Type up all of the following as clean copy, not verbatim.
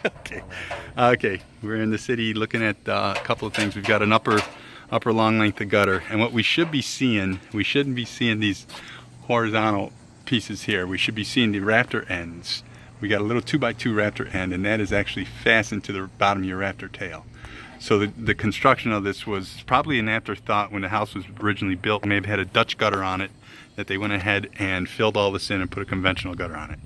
Okay. Okay, we're in the city looking at a couple of things. We've got an upper long length of gutter, and what we should be seeing, we shouldn't be seeing these horizontal pieces here. We should be seeing the rafter ends. We got a little 2x2 rafter end, and that is actually fastened to the bottom of your rafter tail. So the construction of this was probably an afterthought when the house was originally built. Maybe it had a Dutch gutter on it that they went ahead and filled all this in and put a conventional gutter on it.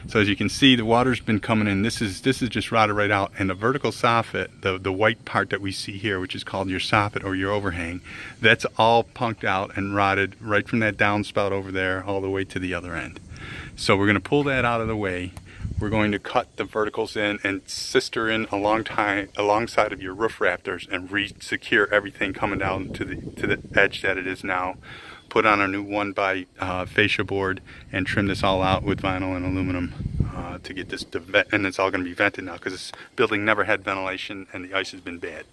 So as you can see, the water's been coming in. This is just rotted right out, and the vertical soffit, the white part that we see here, which is called your soffit or your overhang, that's all punked out and rotted right from that downspout over there all the way to the other end. So we're going to pull that out of the way. We're going to cut the verticals in and sister in alongside of your roof rafters and re-secure everything coming down to the edge that it is now. Put on a new 1x fascia board and trim this all out with vinyl and aluminum to get this to vent, and it's all going to be vented now because this building never had ventilation and the ice has been bad.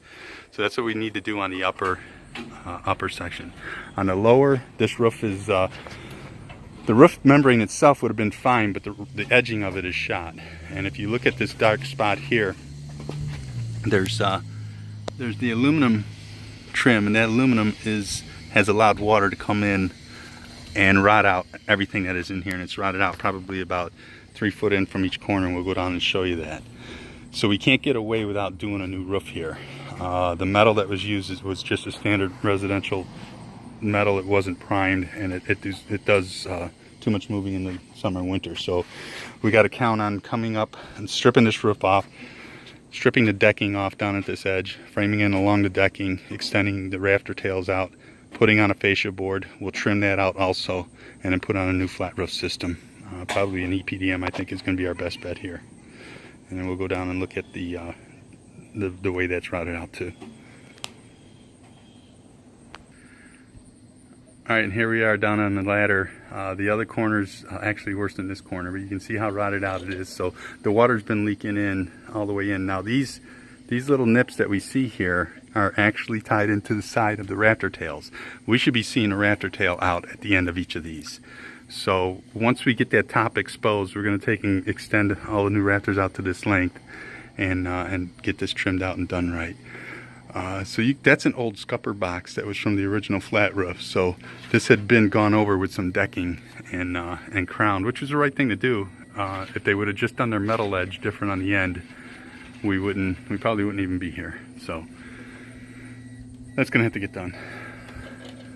So that's what we need to do on the upper section. On the lower, this roof is the roof membrane itself would have been fine, but the edging of it is shot. And if you look at this dark spot here, there's the aluminum trim, and that aluminum has allowed water to come in and rot out everything that is in here, and it's rotted out probably about 3 foot in from each corner, and we'll go down and show you that. So we can't get away without doing a new roof here. The metal that was used was just a standard residential metal. It wasn't primed, and it does too much moving in the summer and winter. So we got to count on coming up and stripping this roof off, stripping the decking off down at this edge, framing in along the decking, extending the rafter tails out, putting on a fascia board. We'll trim that out also, and then put on a new flat roof system. Probably an EPDM, I think, is going to be our best bet here. And then we'll go down and look at the way that's rotted out too. All right, and here we are down on the ladder. The other corner's actually worse than this corner, but you can see how rotted out it is. So the water's been leaking in all the way in. Now these little nips that we see here are actually tied into the side of the rafter tails. We should be seeing a rafter tail out at the end of each of these. So once we get that top exposed, we're going to take and extend all the new rafters out to this length and get this trimmed out and done right. That's an old scupper box that was from the original flat roof. So this had been gone over with some decking and crowned, which was the right thing to do. If they would have just done their metal edge different on the end, we probably wouldn't even be here. So that's gonna have to get done.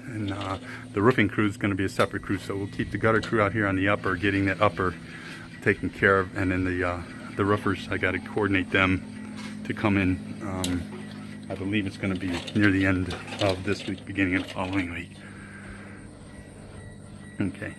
And the roofing crew is gonna be a separate crew, so we'll keep the gutter crew out here on the upper, getting that upper taken care of, and then the roofers, I got to coordinate them to come in. I believe it's going to be near the end of this week, beginning of the following week. Okay.